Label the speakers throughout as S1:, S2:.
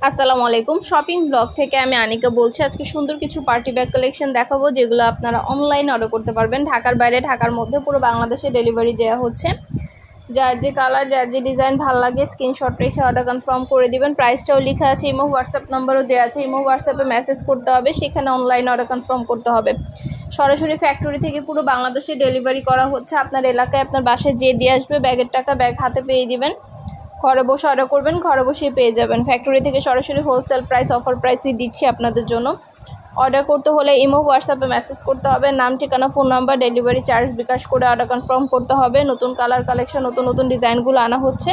S1: আসসালামু আলাইকুম। Shopping blog থেকে আমি আনিকা বলছি। আজকে সুন্দর কিছু পার্টি ব্যাগ কালেকশন দেখাবো, যেগুলো আপনারা অনলাইনে অর্ডার করতে পারবেন। ঢাকার বাইরে, ঢাকার মধ্যে পুরো বাংলাদেশে ডেলিভারি দেওয়া হচ্ছে। যার যে কালার, যার যে ডিজাইন ভালো লাগে স্ক্রিনশট রেখে অর্ডার কনফার্ম করে দিবেন। প্রাইসটাও লেখা আছে, ইমো হোয়াটসঅ্যাপ নাম্বারও দেওয়া আছে। ইমো হোয়াটসঅ্যাপে মেসেজ করতে হবে, সেখানে অনলাইনে অর্ডার কনফার্ম করতে হবে। সরাসরি ফ্যাক্টরি থেকে পুরো বাংলাদেশে ডেলিভারি করা হচ্ছে। আপনার এলাকায় আপনার বাসায় যে দিয়ে আসবে, ব্যাগের টাকা ব্যাগ হাতে পেয়ে দিবেন। ঘরে বসে অর্ডার করবেন, ঘরে বসেই পেয়ে যাবেন। ফ্যাক্টরি থেকে সরাসরি হোলসেল প্রাইস, অফার প্রাইসই দিচ্ছি আপনাদের জন্য। অর্ডার করতে হলে ইমো হোয়াটসঅ্যাপে মেসেজ করতে হবে, নাম ঠিকানা phone number, delivery charge bKash করে অর্ডার কনফার্ম করতে হবে। নতুন কালার কালেকশন, নতুন নতুন ডিজাইনগুলো আনা হচ্ছে।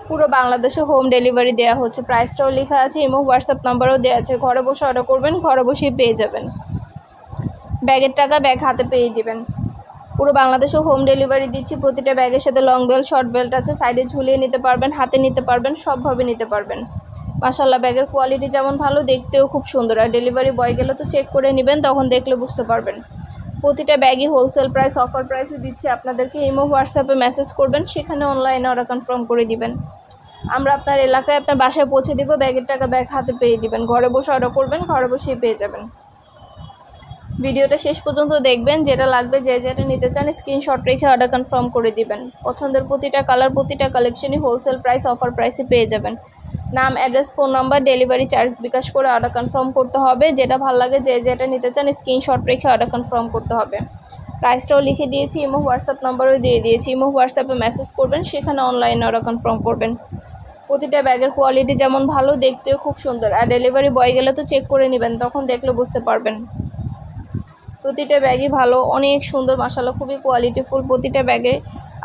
S1: পুরো বাংলাদেশে হোম ডেলিভারি দেওয়া হচ্ছে। প্রাইসটাও লেখা আছে, ইমো হোয়াটসঅ্যাপ নাম্বারও দেওয়া আছে। ঘরে বসে অর্ডার করবেন, ঘরে বসেই পেয়ে যাবেন। ব্যাগের টাকা ব্যাগ হাতে পেয়ে দিবেন। পুরো বাংলাদেশে হোম ডেলিভারি দিচ্ছি। প্রতিটা ব্যাগের সাথে লং বেল্ট, শর্ট বেল্ট আছে। সাইডে ঝুলিয়ে নিতে পারবেন, হাতে নিতে পারবেন, সবভাবে নিতে পারবেন। মাশাআল্লাহ, ব্যাগের কোয়ালিটি যেমন ভালো, দেখতেও খুব সুন্দর। আর ডেলিভারি বয় গেলে তো চেক করে নেবেন, তখন দেখলে বুঝতে পারবেন। প্রতিটা ব্যাগই হোলসেল প্রাইস, অফার প্রাইসে দিচ্ছি আপনাদেরকে। ইমো হোয়াটসঅ্যাপে মেসেজ করবেন, সেখানে অনলাইনে অর্ডার কনফার্ম করে দিবেন। আমরা আপনার এলাকায়, আপনার বাসায় পৌঁছে দিব। ব্যাগের টাকা ব্যাগ হাতে পেয়ে দিবেন। ঘরে বসে অর্ডার করবেন, ঘরে বসেই পেয়ে যাবেন। ভিডিওটা শেষ পর্যন্ত দেখবেন। যেটা লাগবে, যে যেটা নিতে চান স্ক্রিনশট রেখে অর্ডার কনফার্ম করে দিবেন। পছন্দের প্রতিটা কালার, প্রতিটা কালেকশনই হোলসেল প্রাইস, অফার প্রাইসে পেয়ে যাবেন। নাম, address, phone number, delivery charge bKash করে অর্ডার কনফার্ম করতে হবে। যেটা ভালো লাগে, যে যেটা নিতে চান স্ক্রিনশট রেখে অর্ডার কনফার্ম করতে হবে। প্রাইসটাও লিখে দিয়েছি, ইমো হোয়াটসঅ্যাপ নাম্বারও দিয়ে দিয়েছি। ইমো হোয়াটসঅ্যাপে মেসেজ করবেন, সেখানে অনলাইনে অর্ডার কনফার্ম করবেন। প্রতিটা ব্যাগের কোয়ালিটি যেমন ভালো, দেখতেও খুব সুন্দর। আর ডেলিভারি বয় গেলে তো চেক করে নেবেন, তখন দেখলে বুঝতে পারবেন। প্রতিটা ব্যাগই ভালো, অনেক সুন্দর, মাশাআল্লাহ, খুবই কোয়ালিটিফুল। প্রতিটা ব্যাগে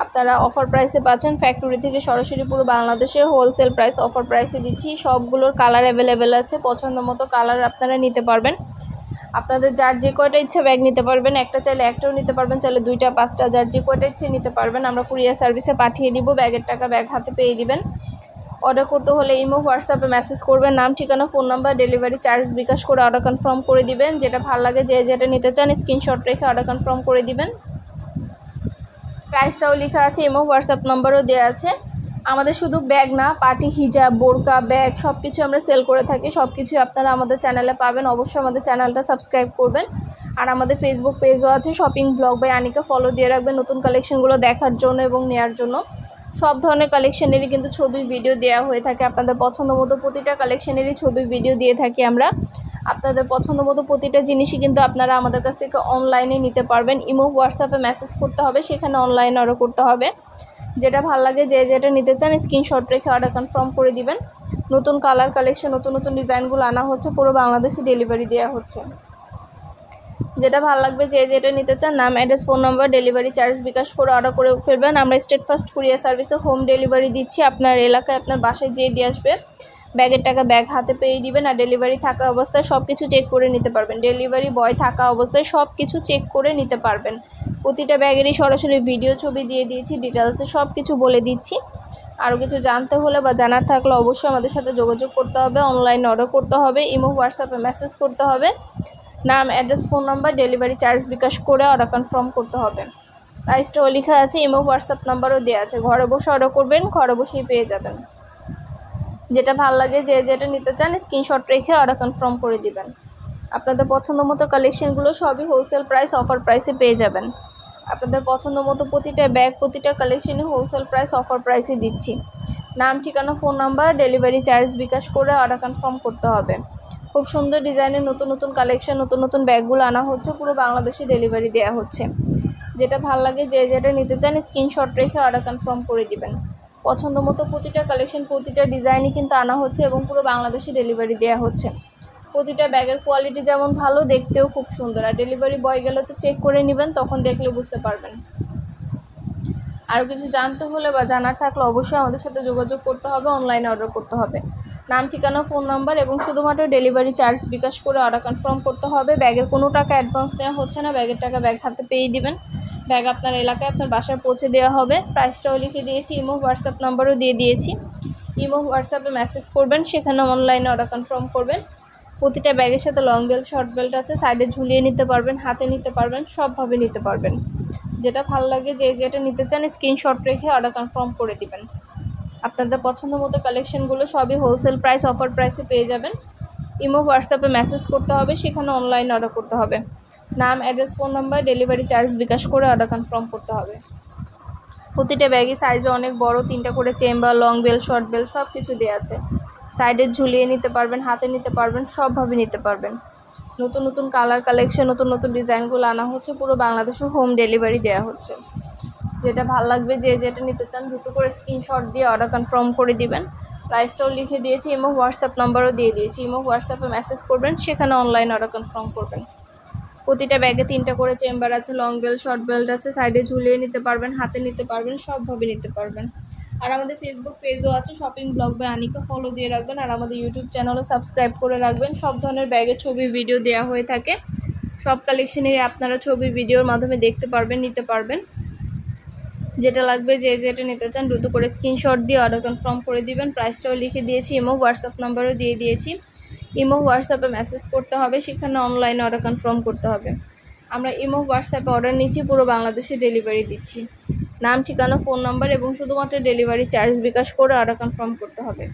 S1: আপনারা অফার প্রাইসে পাচ্ছেন। ফ্যাক্টরি থেকে সরাসরি পুরো বাংলাদেশে হোলসেল প্রাইস, অফার প্রাইসে দিচ্ছি। সবগুলোর কালার অ্যাভেলেবেল আছে। পছন্দ মতো কালার আপনারা নিতে পারবেন। আপনাদের যার যে কয়টা ইচ্ছে ব্যাগ নিতে পারবেন। একটা চাইলে একটাও নিতে পারবেন, চাইলে দুইটা, পাঁচটা, যার যে কয়টা ইচ্ছে নিতে পারবেন। আমরা কুরিয়ার সার্ভিসে পাঠিয়ে দিব। ব্যাগের টাকা ব্যাগ হাতে পেয়ে দিবেন। অর্ডার করতে হলে ইমো হোয়াটসঅ্যাপে মেসেজ করবেন, নাম ঠিকানা phone number, delivery charge bKash করে অর্ডার কনফার্ম করে দিবেন। যেটা ভালো লাগে, যে যেটা নিতে চান স্ক্রিনশট রেখে অর্ডার কনফার্ম করে দিবেন। প্রাইসটাও লেখা আছে, ইমো হোয়াটসঅ্যাপ নাম্বারও দেওয়া আছে। আমাদের শুধু ব্যাগ না, পার্টি হিজাব, বোরকা, ব্যাগ সব কিছু আমরা সেল করে থাকি। সব কিছুই আপনারা আমাদের চ্যানেলে পাবেন। অবশ্যই আমাদের চ্যানেলটা সাবস্ক্রাইব করবেন। আর আমাদের ফেসবুক পেজও আছে, shopping blog by Anika, follow দিয়ে রাখবেন নতুন কালেকশনগুলো দেখার জন্য এবং নেওয়ার জন্য। সব ধরনের কালেকশনেরই কিন্তু ছবি, ভিডিও দেওয়া হয়ে থাকে। আপনাদের পছন্দ মতো প্রতিটা কালেকশনেরই ছবি, ভিডিও দিয়ে থাকি আমরা। আপনাদের পছন্দ মতো প্রতিটা জিনিসই কিন্তু আপনারা আমাদের কাছ থেকে অনলাইনে নিতে পারবেন। ইমো হোয়াটসঅ্যাপে মেসেজ করতে হবে, সেখানে অনলাইনে অর্ডার করতে হবে। যেটা ভালো লাগে, যে যেটা নিতে চান স্ক্রিনশট রেখে অর্ডার কনফার্ম করে দিবেন। নতুন কালার কালেকশন, নতুন নতুন ডিজাইনগুলো আনা হচ্ছে। পুরো বাংলাদেশে ডেলিভারি দেওয়া হচ্ছে। যেটা ভালো লাগবে, যে যেটা নিতে চান নাম, address, phone number, delivery charge bKash করে অর্ডার করে ফেলবেন। আমরা স্টেট ফার্স্ট কুরিয়ার সার্ভিসে হোম ডেলিভারি দিচ্ছি। আপনার এলাকায়, আপনার বাসায় যেয়ে দিয়ে আসবে, ব্যাগের টাকা ব্যাগ হাতে পেয়ে দিবেন। আর ডেলিভারি থাকা অবস্থায় সব কিছু চেক করে নিতে পারবেন। ডেলিভারি বয় থাকা অবস্থায় সব কিছু চেক করে নিতে পারবেন। প্রতিটা ব্যাগেরই সরাসরি ভিডিও, ছবি দিয়ে দিয়েছি। ডিটেলসে সব কিছু বলে দিচ্ছি। আরও কিছু জানতে হলে বা জানার থাকলে অবশ্যই আমাদের সাথে যোগাযোগ করতে হবে। অনলাইনে অর্ডার করতে হবে, ইমো হোয়াটসঅ্যাপে মেসেজ করতে হবে। নাম, address, phone number, delivery charge bKash করে অর্ডার কনফার্ম করতে হবে। প্রাইসটাও লেখা আছে, ইমো হোয়াটসঅ্যাপ নাম্বারও দেওয়া আছে। ঘরে বসে অর্ডার করবেন, ঘরে বসেই পেয়ে যাবেন। যেটা ভালো লাগে, যে যেটা নিতে চান স্ক্রিনশট রেখে অর্ডার কনফার্ম করে দিবেন। আপনাদের পছন্দ মতো কালেকশনগুলো সবই হোলসেল প্রাইস, অফার প্রাইসে পেয়ে যাবেন। আপনাদের পছন্দ মতো প্রতিটা ব্যাগ, প্রতিটা কালেকশনে হোলসেল প্রাইস, অফার প্রাইসে দিচ্ছি। নাম, ঠিকানা, phone number, delivery charge bKash করে অর্ডার কনফার্ম করতে হবে। খুব সুন্দর ডিজাইনের নতুন নতুন কালেকশন, নতুন নতুন ব্যাগগুলো আনা হচ্ছে। পুরো বাংলাদেশে ডেলিভারি দেওয়া হচ্ছে। যেটা ভালো লাগে, যে যেটা নিতে চান স্ক্রিনশট রেখে অর্ডার কনফার্ম করে দিবেন। পছন্দ মতো প্রতিটা কালেকশন, প্রতিটা ডিজাইনই কিন্তু আনা হচ্ছে এবং পুরো বাংলাদেশে ডেলিভারি দেওয়া হচ্ছে। প্রতিটা ব্যাগের কোয়ালিটি যেমন ভালো, দেখতেও খুব সুন্দর। আর ডেলিভারি বয় গেলে তো চেক করে নেবেন, তখন দেখলে বুঝতে পারবেন। আরও কিছু জানতে হলে বা জানার থাকলে অবশ্যই আমাদের সাথে যোগাযোগ করতে হবে, অনলাইনে অর্ডার করতে হবে। নাম, ঠিকানা, ফোন নাম্বার এবং শুধুমাত্র ডেলিভারি চার্জ বিকাশ করে অর্ডার কনফার্ম করতে হবে। ব্যাগের কোনো টাকা অ্যাডভান্স নেওয়া হচ্ছে না। ব্যাগের টাকা ব্যাগ হাতে পেয়ে দিবেন। ব্যাগ আপনার এলাকায়, আপনার বাসায় পৌঁছে দেওয়া হবে। প্রাইসটাও লিখে দিয়েছি, ইমো হোয়াটসঅ্যাপ নাম্বারও দিয়ে দিয়েছি। ইমো হোয়াটসঅ্যাপে মেসেজ করবেন, সেখানে অনলাইনে অর্ডার কনফার্ম করবেন। প্রতিটা ব্যাগের সাথে লং বেল্ট, শর্ট বেল্ট আছে। সাইডে ঝুলিয়ে নিতে পারবেন, হাতে নিতে পারবেন, সবভাবে নিতে পারবেন। যেটা ভালো লাগে, যে যেটা নিতে চান স্ক্রিনশট রেখে অর্ডার কনফার্ম করে দিবেন। আপনাদের পছন্দ মতো কালেকশনগুলো সবই হোলসেল প্রাইস অফার প্রাইসে পেয়ে যাবেন। ইমো হোয়াটসঅ্যাপে মেসেজ করতে হবে, সেখানে অনলাইন অর্ডার করতে হবে। নাম, address, phone number, delivery charge bKash করে অর্ডার কনফার্ম করতে হবে। প্রতিটা ব্যাগই সাইজে অনেক বড়, 3টা করে chamber, long belt, short belt সব কিছু দেওয়া আছে। সাইডে ঝুলিয়ে নিতে পারবেন, হাতে নিতে পারবেন, সবভাবে নিতে পারবেন। নতুন নতুন কালার কালেকশন, নতুন নতুন ডিজাইনগুলো আনা হচ্ছে, পুরো বাংলাদেশে হোম ডেলিভারি দেওয়া হচ্ছে। যেটা ভালো লাগবে, যে যেটা নিতে চান দ্রুত করে স্ক্রিনশট দিয়ে অর্ডার কনফার্ম করে দিবেন। প্রাইসটাও লিখে দিয়েছি, ইমো হোয়াটসঅ্যাপ নাম্বারও দিয়ে দিয়েছি। ইমো হোয়াটসঅ্যাপে মেসেজ করবেন, সেখানে অনলাইন অর্ডার কনফার্ম করবেন। প্রতিটা ব্যাগে 3টা করে চেম্বার আছে, লং বেল্ট, শর্ট বেল্ট আছে, সাইডে ঝুলিয়ে নিতে পারবেন, হাতে নিতে পারবেন, সবভাবে নিতে পারবেন। আর আমাদের ফেসবুক পেজও আছে, shopping blog by Anika, follow দিয়ে রাখবেন। আর আমাদের ইউটিউব চ্যানেলও সাবস্ক্রাইব করে রাখবেন। সব ধরনের ব্যাগের ছবি ভিডিও দেওয়া হয়ে থাকে। সব কালেকশনেরই আপনারা ছবি ভিডিওর মাধ্যমে দেখতে পারবেন, নিতে পারবেন। যেটা লাগবে, যে যেটা নিতে চান দ্রুত করে স্ক্রিনশট দিয়ে অর্ডার কনফার্ম করে দিবেন। প্রাইসটাও লিখে দিয়েছি, ইমো হোয়াটসঅ্যাপ নাম্বারও দিয়ে দিয়েছি। ইমো হোয়াটসঅ্যাপে মেসেজ করতে হবে, সেখানে অনলাইন অর্ডার কনফার্ম করতে হবে। আমরা ইমো হোয়াটসঅ্যাপে অর্ডার নিচ্ছি, পুরো বাংলাদেশে ডেলিভারি দিচ্ছি। নাম, ঠিকানা, ফোন নাম্বার এবং শুধুমাত্র ডেলিভারি চার্জ বিকাশ করে অর্ডার কনফার্ম করতে হবে।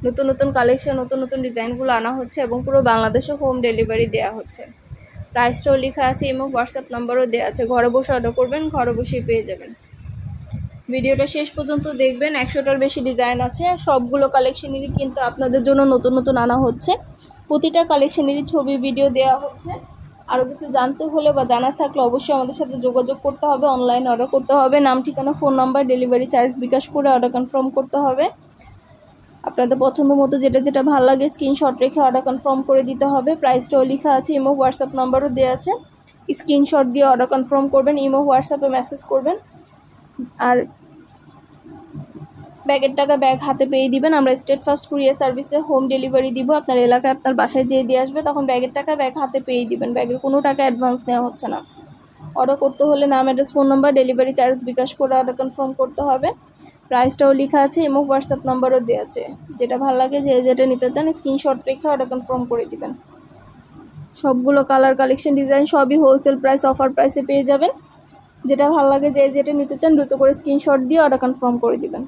S1: নতুন নতুন কালেকশন, নতুন নতুন ডিজাইনগুলো আনা হচ্ছে এবং পুরো বাংলাদেশে হোম ডেলিভারি দেওয়া হচ্ছে। প্রাইসটাও লেখা আছে, ইমো হোয়াটসঅ্যাপ নাম্বারও দেওয়া আছে। ঘরে বসে অর্ডার করবেন, ঘরে বসেই পেয়ে যাবেন। ভিডিওটা শেষ পর্যন্ত দেখবেন, 100টার বেশি ডিজাইন আছে। সবগুলো কালেকশনেরই কিন্তু আপনাদের জন্য নতুন নতুন আনা হচ্ছে। প্রতিটা কালেকশনেরই ছবি ভিডিও দেওয়া হচ্ছে। আরও কিছু জানতে হলে বা জানার থাকলে অবশ্যই আমাদের সাথে যোগাযোগ করতে হবে, অনলাইন অর্ডার করতে হবে। নাম, ঠিকানা, phone number, delivery charge bKash করে অর্ডার কনফার্ম করতে হবে। আপনাদের পছন্দ মতো যেটা যেটা ভালো লাগে স্ক্রিনশট রেখে অর্ডার কনফার্ম করে দিতে হবে। প্রাইসটাও লেখা আছে, ইমো হোয়াটসঅ্যাপ নাম্বারও দেওয়া আছে। স্ক্রিনশট দিয়ে অর্ডার কনফার্ম করবেন, ইমো হোয়াটসঅ্যাপে মেসেজ করবেন। আর ব্যাগের টাকা ব্যাগ হাতে পেয়ে দিবেন। আমরা স্টেট ফার্স্ট কুরিয়ার সার্ভিসে হোম ডেলিভারি দিব। আপনার এলাকায় আপনার বাসায় যেয়ে দিয়ে আসবে, তখন ব্যাগের টাকা ব্যাগ হাতে পেয়ে দিবেন। ব্যাগের কোনো টাকা অ্যাডভান্স নেওয়া হচ্ছে না। অর্ডার করতে হলে নাম, address, phone number, delivery charge bKash করে অর্ডার কনফার্ম করতে হবে। প্রাইসটাও লেখা আছে, ইমো হোয়াটসঅ্যাপ নাম্বারও দেওয়া আছে। যেটা ভালো লাগে, যে যেটা নিতে চান স্ক্রিনশট রেখে অর্ডার কনফার্ম করে দিবেন। সবগুলো কালার কালেকশন ডিজাইন সবই হোলসেল প্রাইস অফার প্রাইসে পেয়ে যাবেন। যেটা ভালো লাগে, যে যেটা নিতে চান দ্রুত করে স্ক্রিনশট দিয়ে অর্ডার কনফার্ম করে দিবেন।